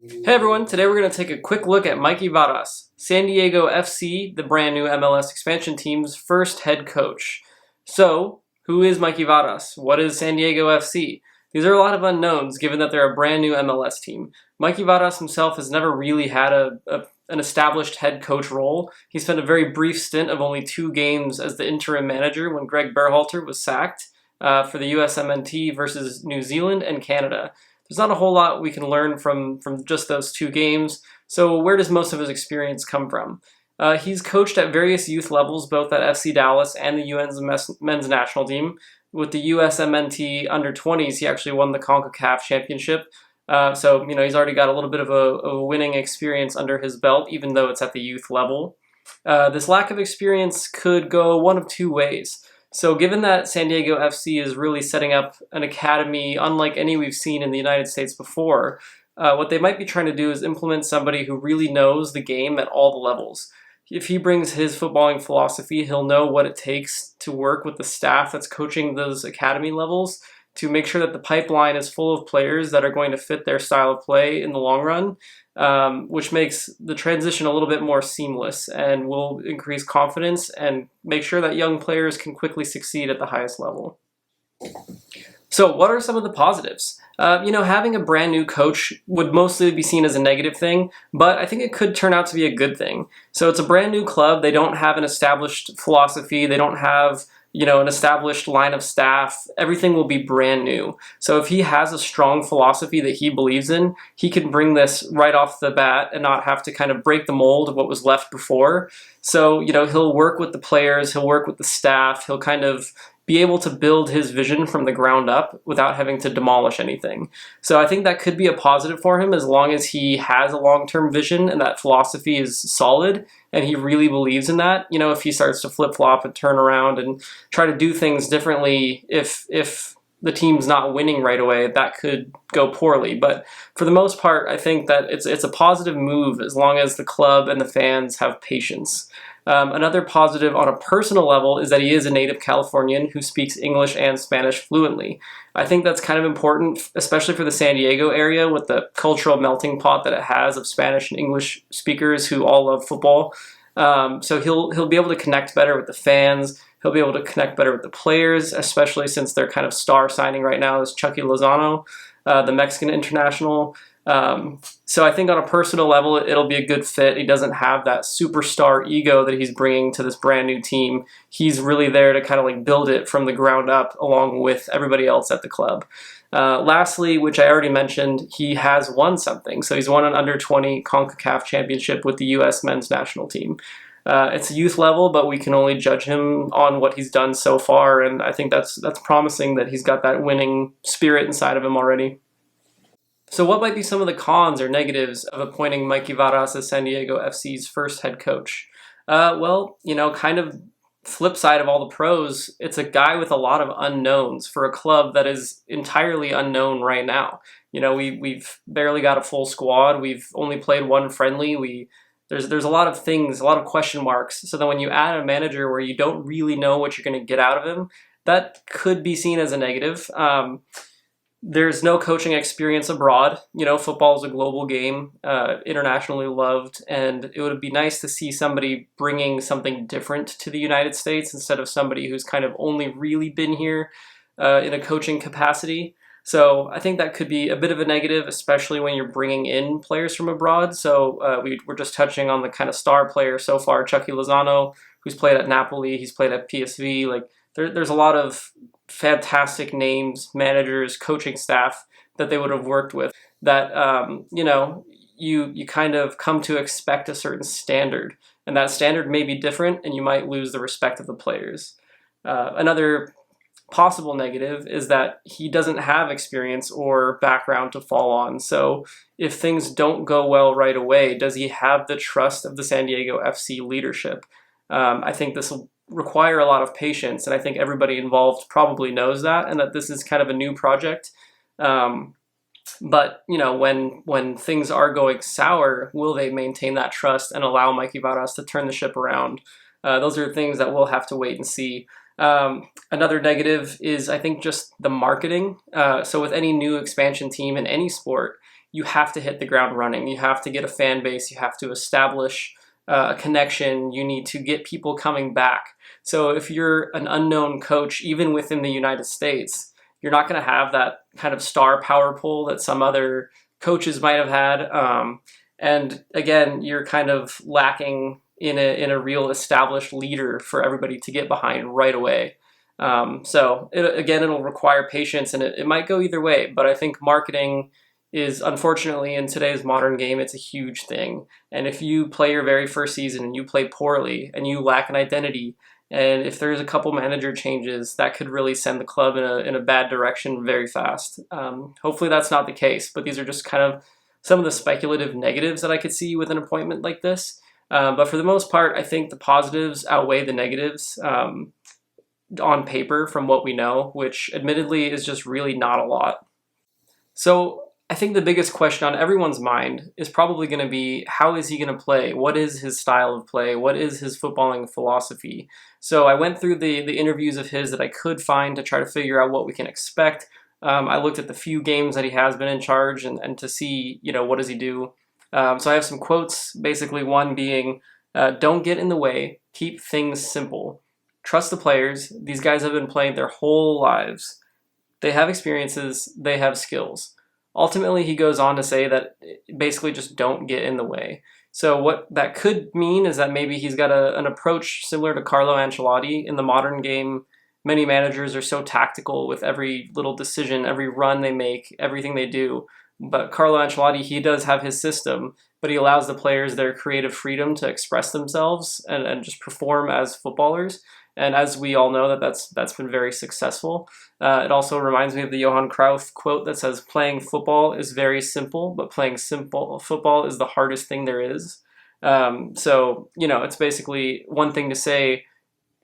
Hey everyone, today we're going to take a quick look at Mikey Varas, San Diego FC, the brand new MLS expansion team's first head coach. So, who is Mikey Varas? What is San Diego FC? These are a lot of unknowns given that they're a brand new MLS team. Mikey Varas himself has never really had an established head coach role. He spent a very brief stint of only 2 games as the interim manager when Greg Berhalter was sacked for the USMNT versus New Zealand and Canada. There's not a whole lot we can learn from just those 2 games. So where does most of his experience come from? He's coached at various youth levels, both at FC Dallas and the UN's men's national team. With the USMNT under 20s, he actually won the CONCACAF championship. So he's already got a little bit of a winning experience under his belt, even though it's at the youth level. This lack of experience could go one of 2 ways. So given that San Diego FC is really setting up an academy unlike any we've seen in the United States before, what they might be trying to do is implement somebody who really knows the game at all the levels. If he brings his footballing philosophy, he'll know what it takes to work with the staff that's coaching those academy levels to make sure that the pipeline is full of players that are going to fit their style of play in the long run, which makes the transition a little bit more seamless and will increase confidence and make sure that young players can quickly succeed at the highest level. So what are some of the positives? Having a brand new coach would mostly be seen as a negative thing, but I think it could turn out to be a good thing. So it's a brand new club. They don't have an established philosophy. They don't have an established line of staff. Everything will be brand new. So if he has a strong philosophy that he believes in, he can bring this right off the bat and not have to kind of break the mold of what was left before. So, he'll work with the players, he'll work with the staff, he'll kind of be able to build his vision from the ground up without having to demolish anything. So I think that could be a positive for him as long as he has a long-term vision and that philosophy is solid and he really believes in that. If he starts to flip-flop and turn around and try to do things differently, if the team's not winning right away, that could go poorly. But for the most part, I think that it's a positive move as long as the club and the fans have patience. Another positive on a personal level is that he is a native Californian who speaks English and Spanish fluently. I think that's kind of important, especially for the San Diego area with the cultural melting pot that it has of Spanish and English speakers who all love football. So he'll be able to connect better with the fans. He'll be able to connect better with the players, especially since their kind of star signing right now is Chucky Lozano, the Mexican international. So I think on a personal level, it'll be a good fit. He doesn't have that superstar ego that he's bringing to this brand new team. He's really there to kind of like build it from the ground up along with everybody else at the club. Lastly, which I already mentioned, he has won something. So he's won an under-20 CONCACAF championship with the U.S. men's national team. It's a youth level, but we can only judge him on what he's done so far, and I think that's promising that he's got that winning spirit inside of him already. So what might be some of the cons or negatives of appointing Mikey Varas as San Diego FC's first head coach? Kind of flip side of all the pros, it's a guy with a lot of unknowns for a club that is entirely unknown right now. We've barely got a full squad. We've only played 1 friendly. There's a lot of things, a lot of question marks. So then when you add a manager where you don't really know what you're going to get out of him, that could be seen as a negative. There's no coaching experience abroad. Football is a global game, internationally loved, and it would be nice to see somebody bringing something different to the United States instead of somebody who's kind of only really been here in a coaching capacity. So I think that could be a bit of a negative, especially when you're bringing in players from abroad. So we're just touching on the kind of star player so far, Chucky Lozano, who's played at Napoli, he's played at PSV. There's a lot of fantastic names, managers, coaching staff that they would have worked with that, you kind of come to expect a certain standard. And that standard may be different and you might lose the respect of the players. Another possible negative is that he doesn't have experience or background to fall on. So if things don't go well right away, does he have the trust of the San Diego FC leadership? I think this will require a lot of patience, and I think everybody involved probably knows that, and that this is kind of a new project. But when things are going sour, will they maintain that trust and allow Mikey Varas to turn the ship around? Those are things that we'll have to wait and see. Another negative is, I think, just the marketing. So with any new expansion team in any sport, you have to hit the ground running. You have to get a fan base. You have to establish a connection. You need to get people coming back. So if you're an unknown coach, even within the United States, you're not going to have that kind of star power pool that some other coaches might have had. And again, you're kind of lacking in a real established leader for everybody to get behind right away. So it'll require patience, and it might go either way. But I think marketing is, unfortunately, in today's modern game, it's a huge thing. And if you play your very first season and you play poorly and you lack an identity, and if there's a couple manager changes, that could really send the club in a bad direction very fast. Hopefully that's not the case, but these are just kind of some of the speculative negatives that I could see with an appointment like this. But for the most part, I think the positives outweigh the negatives on paper from what we know, which admittedly is just really not a lot. So I think the biggest question on everyone's mind is probably going to be, how is he going to play? What is his style of play? What is his footballing philosophy? So I went through the interviews of his that I could find to try to figure out what we can expect. I looked at the few games that he has been in charge and to see, what does he do? So I have some quotes, basically one being, don't get in the way, keep things simple. Trust the players. These guys have been playing their whole lives. They have experiences, they have skills. Ultimately, he goes on to say that basically just don't get in the way. So what that could mean is that maybe he's got an approach similar to Carlo Ancelotti. In the modern game, many managers are so tactical with every little decision, every run they make, everything they do. But Carlo Ancelotti, he does have his system, but he allows the players their creative freedom to express themselves and just perform as footballers. And as we all know, that's been very successful. It also reminds me of the Johan Cruyff quote that says, playing football is very simple, but playing simple football is the hardest thing there is. So, it's basically one thing to say,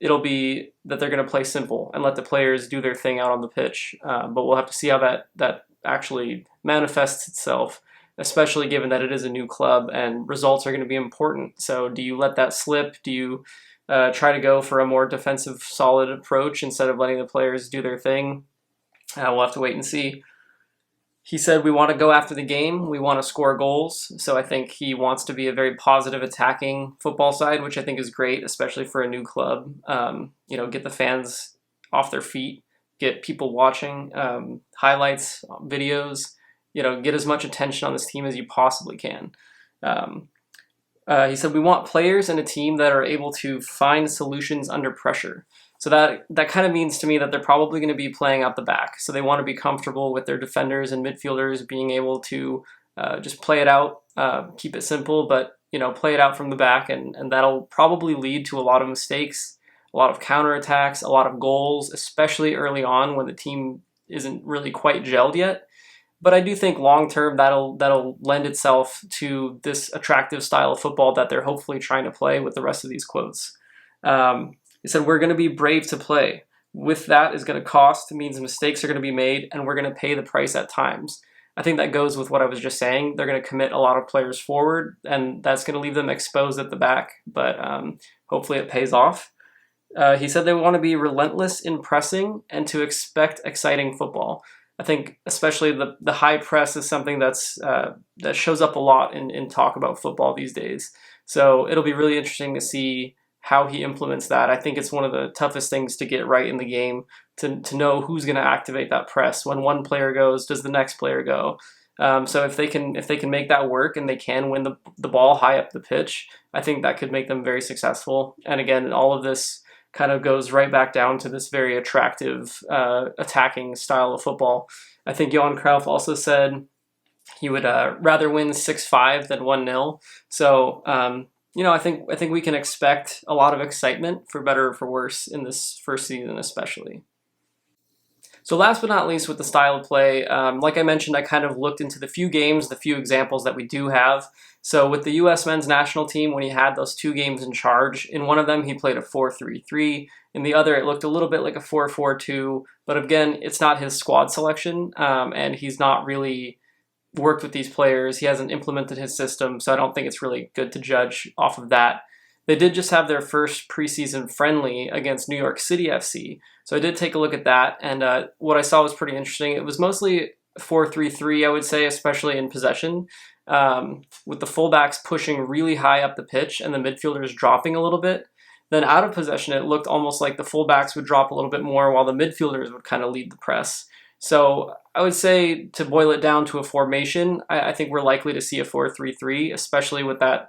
it'll be that they're going to play simple and let the players do their thing out on the pitch. But we'll have to see how that actually manifests itself, especially given that it is a new club and results are going to be important. So do you let that slip? Do you try to go for a more defensive, solid approach instead of letting the players do their thing? We'll have to wait and see. He said, we want to go after the game. We want to score goals. So I think he wants to be a very positive attacking football side, which I think is great, especially for a new club. Get the fans off their feet, get people watching, highlights, videos, get as much attention on this team as you possibly can. He said, we want players and a team that are able to find solutions under pressure. So that kind of means to me that they're probably going to be playing out the back. So they want to be comfortable with their defenders and midfielders being able to just play it out, keep it simple, but play it out from the back, and that'll probably lead to a lot of mistakes, a lot of counterattacks, a lot of goals, especially early on when the team isn't really quite gelled yet. But I do think long-term that'll lend itself to this attractive style of football that they're hopefully trying to play with the rest of these quotes. He said, we're going to be brave to play. With that is going to cost, means mistakes are going to be made, and we're going to pay the price at times. I think that goes with what I was just saying. They're going to commit a lot of players forward, and that's going to leave them exposed at the back, but hopefully it pays off. He said they want to be relentless in pressing and to expect exciting football. I think especially the high press is something that shows up a lot in talk about football these days. So it'll be really interesting to see how he implements that. I think it's one of the toughest things to get right in the game, to know who's going to activate that press. When one player goes, does the next player go? So if they can make that work and they can win the ball high up the pitch, I think that could make them very successful. And again, all of this kind of goes right back down to this very attractive attacking style of football. I think Johan Cruyff also said he would rather win 6-5 than 1-0. So I think we can expect a lot of excitement, for better or for worse, in this first season especially. So last but not least, with the style of play, like I mentioned, I kind of looked into the few games, the few examples that we do have. So with the U.S. men's national team, when he had those 2 games in charge, in one of them he played a 4-3-3. In the other, it looked a little bit like a 4-4-2. But again, it's not his squad selection, and he's not really worked with these players. He hasn't implemented his system, so I don't think it's really good to judge off of that. They did just have their first preseason friendly against New York City FC. So I did take a look at that, and what I saw was pretty interesting. It was mostly 4-3-3, I would say, especially in possession, with the fullbacks pushing really high up the pitch and the midfielders dropping a little bit. Then out of possession, it looked almost like the fullbacks would drop a little bit more while the midfielders would kind of lead the press. So I would say, to boil it down to a formation, I think we're likely to see a 4-3-3, especially with that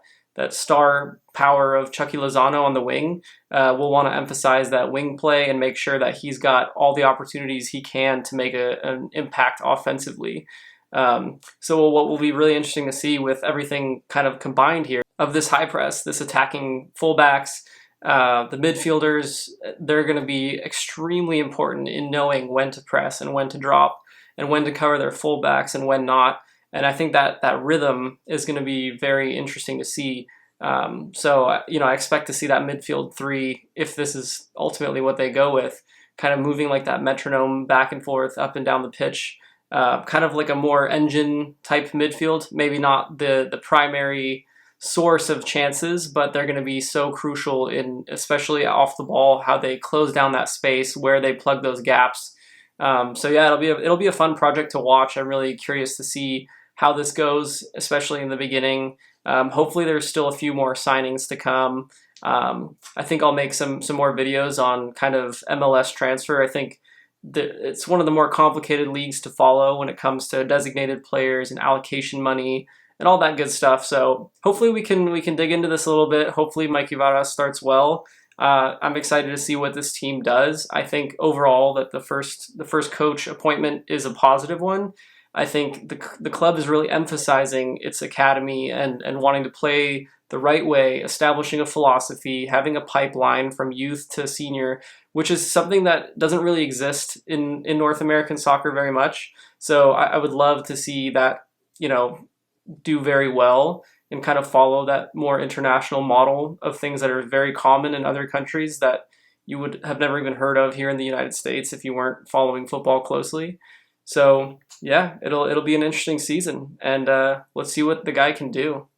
star power of Chucky Lozano on the wing. We'll want to emphasize that wing play and make sure that he's got all the opportunities he can to make an impact offensively. So what will be really interesting to see with everything kind of combined here of this high press, this attacking fullbacks, the midfielders, they're going to be extremely important in knowing when to press and when to drop and when to cover their fullbacks and when not. And I think that rhythm is going to be very interesting to see. So I expect to see that midfield three, if this is ultimately what they go with, kind of moving like that metronome back and forth, up and down the pitch, kind of like a more engine type midfield. Maybe not the primary source of chances, but they're going to be so crucial in, especially off the ball, how they close down that space, where they plug those gaps. So yeah, it'll be a fun project to watch. I'm really curious to see how this goes, especially in the beginning. Hopefully there's still a few more signings to come. I think I'll make some more videos on kind of MLS transfer. I think it's one of the more complicated leagues to follow when it comes to designated players and allocation money and all that good stuff. So hopefully we can dig into this a little bit. Hopefully Mikey Varas starts well. I'm excited to see what this team does. I think overall that the first coach appointment is a positive one. I think the club is really emphasizing its academy and wanting to play the right way, establishing a philosophy, having a pipeline from youth to senior, which is something that doesn't really exist in North American soccer very much. So I would love to see that, do very well and kind of follow that more international model of things that are very common in other countries that you would have never even heard of here in the United States if you weren't following football closely. So yeah, it'll be an interesting season, and let's see what the guy can do.